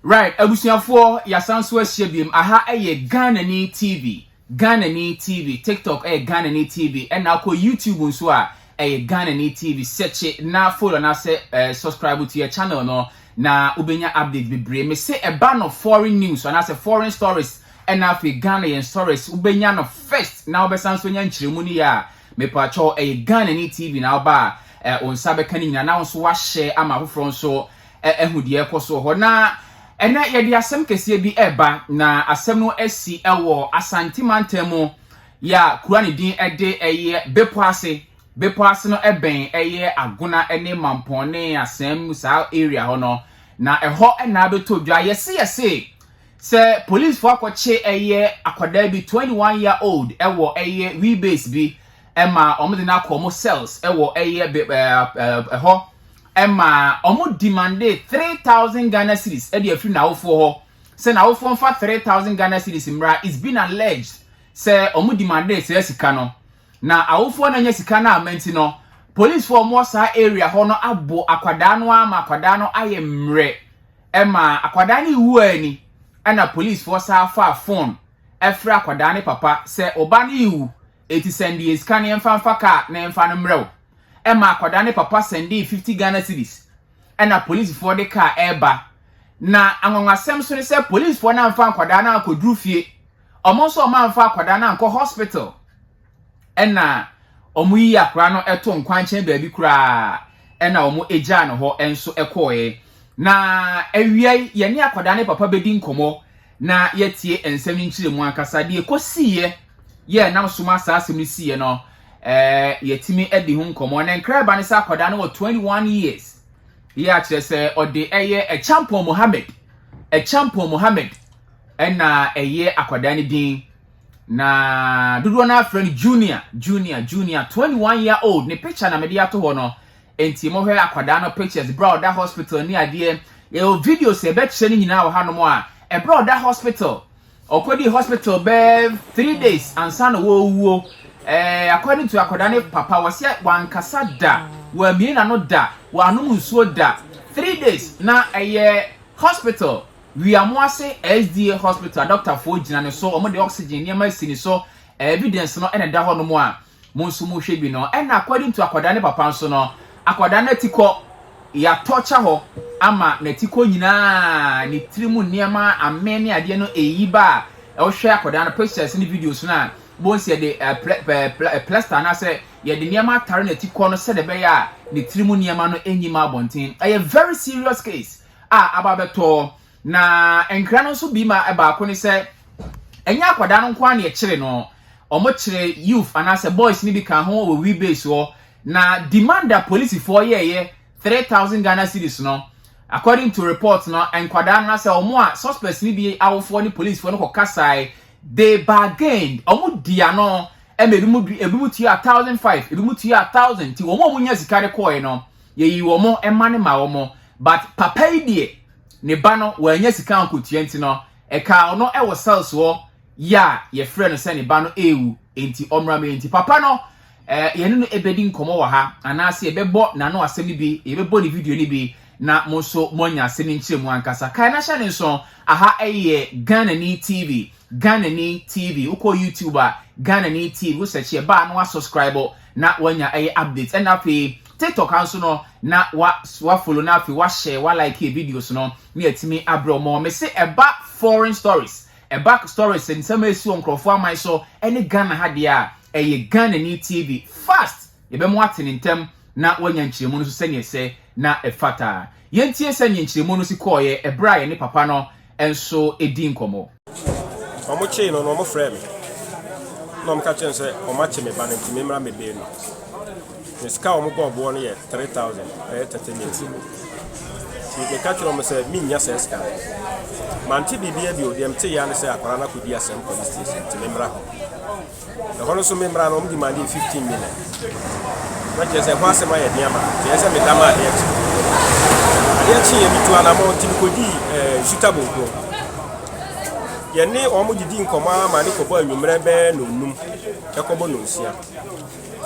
Right, abusuafo yasanso ahyebiem aha Ghana TV. Ghana TV, TikTok Ghana TV, and now ko YouTube nso a Ghana TV. Search na follow na say subscribe to your channel no na ubenya update bebre. Me say a ban of foreign news and as a foreign stories and now for Ghanaian stories ubenya no first na obesanso nya nchiremu ni ya me pacho Ghana TV na oba on sabe kanina na nso wa share ama hofro nso ehudie ekoso ho na ena yedi asem kese bi eba na asem no asi ewo Asante Mampong ya kurani din ede eye bepo ase no eben eye aguna ene Mampong ne asem sa area ho no na eho ena beto dwa yese se police for akwache eye akwada bi 21-year-old ewo eye we base bi ema omde na akomo cells ewo eye eho Emma omo demande 3,000 Ghana cedis e dey free na wofo ho say na wofo fa 3,000 Ghana cedis mra is been alleged say omo demande say sika no na awofo na nya sika na amenti no police for mo sa area ho no abo akwada no ama akwada no aye mre Emma akwada ni wu ani na police for sa fa phone efra akwada ni papa say oba ni wu eti send ye sika ne mfa ka na mfa no mrew Emma akwada ne papa sendi 50 Ghana cedis ena police for the car eba na anwonwasem so ne say police for na mfa akwada na akodru fie omonso ma mfa akwada na anko hospital ena omu yi akra no eto nkwanchen baabi kura ena omu eja no ho enso ekoe na ewie ye ne akwada ne papa bedi nkomo na yetie ensem nchiremu akasa de ekosiye ye nam soma saasem ni siye no yetimi edi hu nkomo na nkraba ne sa akwada no 21 years ya kire se ode eye Asante Mohammed na eye akwada ne din na dudu na friend junior 21-year-old ne picture na media to ho no enti mo hwe akwada no pictures brother hospital ni ade ye video se be kire ni nyina wo hanom a brother hospital okodi hospital be 3 days ansa no wo according to akodane papa wase wankasa da wa miena no da wa anum nsuo da 3 days na hospital we amwase SDA hospital doctor for gina ne so omo de oxygen ne ma sini so evidence no ene da ho no mo a monsu mo hwe bi no and according to akodane papa nso no akodane tiko ya torture ho ama na tiko nyina ni trimu niema amene ade no eyiba hwe akodane pictures ni videos na bonse de plaster na say ye de niema tare na tiko no se de be ya ni trimu niema no enyima abonten a very serious case ababeto na enkra no so bi ma eba ko ni se enya akwada no nko na ye kire no omo kire youth and as boys ni bi kan ho we base ho na demand the police for ye 3,000 Ghana cedis no according to reports no enkwada na say omo a suspects ni bi awofo ni police for no kokasai they bargained omo dia no ebimu tu 1,500 ebimu tu 1,000 ti omo munya sikare koe no ye yi omo emane ma omo but papa idie ne ba no wa nya sika ankotua nti no eka no e wo cells wo ya ye frɛ no sɛ ne ba no ewu enti omra me enti papa no ye no ebedi nkomo wa ha anase ebebo na no asɛm ni bi ebebo ni video ni bi na monso monya asɛm ni nkyeremu ankasa kai na hya ne nso aha Ghana TV uko YouTuber Ghana TV wo search e ba no subscribe na wanya updates and afi TikTok anso no na wa follow na afi wa share wa like videos no me atimi abro mo me say eba foreign stories eba stories in some esi on crofo amai so any Ghana ha dia Ghana TV fast ye be mo atene ntem na wanya nkyeremu no so sene se na efata yentie sene nkyeremu no si koye ebra ye ne papa no enso edi nkomo omo che no omo frame no mo ka chen se omo che me ba na ntimi mra me be no ska omo go bo no ye 3,000 30 minutes me ka chen omo se mi nya se ska manti bibia bi odem te ya ne se akwara na kodi asem police station ntimi mra ho e hono so me mra no omo di mandi 15 minutes na je se kwa se ma ye dia ma je se me dama de chi ye bitu ana mo ntimi kodi suitable ko yene omo didi nkoma ma ne kobo anwumre be no num ekobo no nsia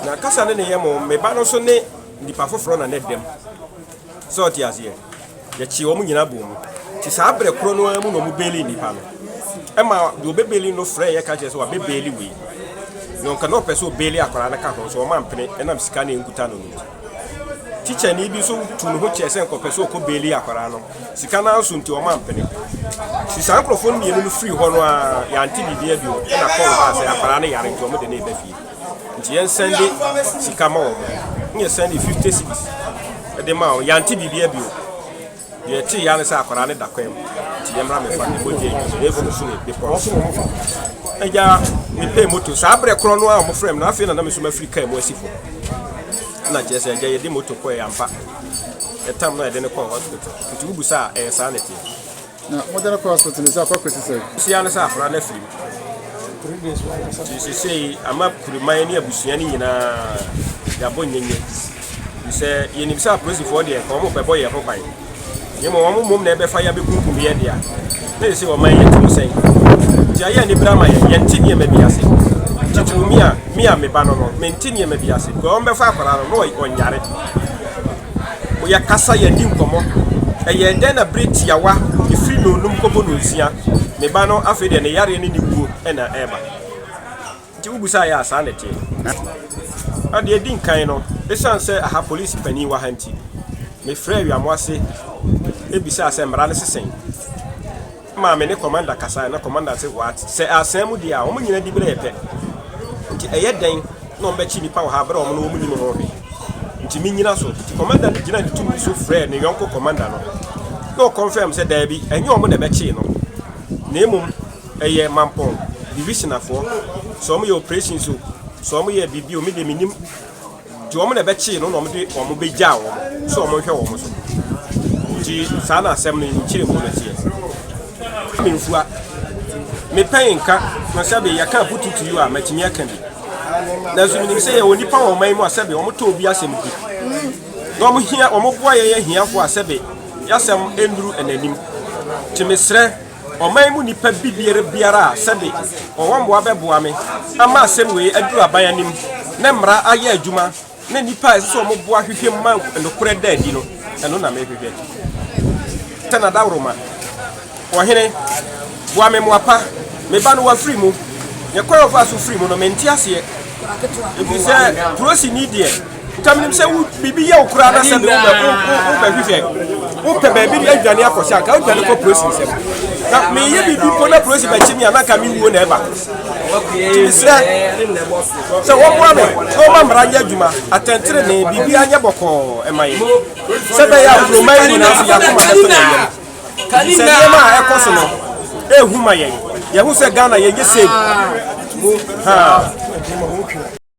na kasa ne ye mo me ba no so ne nipa foforo na ne dem so ti ase ye chi omo nyina bom ti sa abre kro no mu no mu beli nipa no ema do bebeli no frɛ ye ka che so wa bebeli we no ka no person beli akwara na ka ho so o ma mpene enam sika na enkuta no no teacher ni bi so tu no ho che se nko person ko beli akwara no sika na nso nti o ma mpene si sa microphone mi no free ho no a ya anti bibia bi o na call ba se akwara na yare nto mo de na eba fie nti yen sende sika ma o nye sende 50 cities e de ma o ya anti bibia bi o ye ti ya ne sa akwara ne da kwem ti ye mra me fa ne boje e fu so ne de po eja mi pay moto sa abre kro no a mo frame na afi na me so ma Africa mo asifo na je se eja ye de moto ko ya mpa e tam na de ne ko hospital nti ubu sa e sa na ti na modern hospital is akwa kwesi se si ya ne sa akwara na free 3 days why si say ama kurumai ne abusua ni nyina ya bonyenye se ye ni sa police for de ko mo pe boy ye ho kwan ye mo mom na ebe fa ya be kunkum ye dia na se o man ye tum sen ja ye ni brama ye ntini ye mebi ase titu mi a me ba no me ntini ye mebi ase ko on be fa akwara no o nyare o ya kasa ye di nkomo e ye den na breti yawa e free no num ko bono nsia me ba no afi de ne yare ni guo e na eba ti ubusa ya asa na tie ade di nkan no e san se aha police pani wa hanti me frɛ wi amwase e bisa se mra ne sesen ma me ne commander kasa na commander se what se asem dia o nyina di bere epe nti eye den no mbe chi nipa wa ha bere o no mu nyimo no hwe nti mi nyina so nti commander ne gina ditum so frɛ ne yonko commander no confirm se da bi enye o mo na be chi no na emum eye Mampong division afo so mo ye operation so mo ye bibi o me de minim ti o mo na be chi no mo de o mo be gya o so o mo hwe o mo so nti sa na asem no nchire mo na tie minfua me penka na sabe ya ka pututu yu a matimi aka bi na so minim se ye oni pa wo man mu asabe o mo to obi asem bi no mo hia o mo boa ye hia fo asabe yasem enduru enanim timesre o man mu nipa bibiere biara asabe o wo mboa beboa me ama asem we aduru abayanim na mra aye adwuma na nipa so mo boa hwehwem man enokore da adi no eno na me hwehwe tana dawroma ohene boa me moapa me ba no wa free mu ye kwaro fa so free mu no menti ase e se prosi ni die tamnim se wu bibi ye okura na se be wo ba hwehwe wo pe ba bi di adwane akosia ka adwane ko prosi se na me ye bibi ko na prosi ba chimi anaka mi wuo na eba se wo boa me ko ma mra nya adwuma atentere ne bibi anya boko e mai se be ya pro mai ni na so ya kuma beto na ye Kalina ekoso no ehuma ye hu se Ghana ye save ha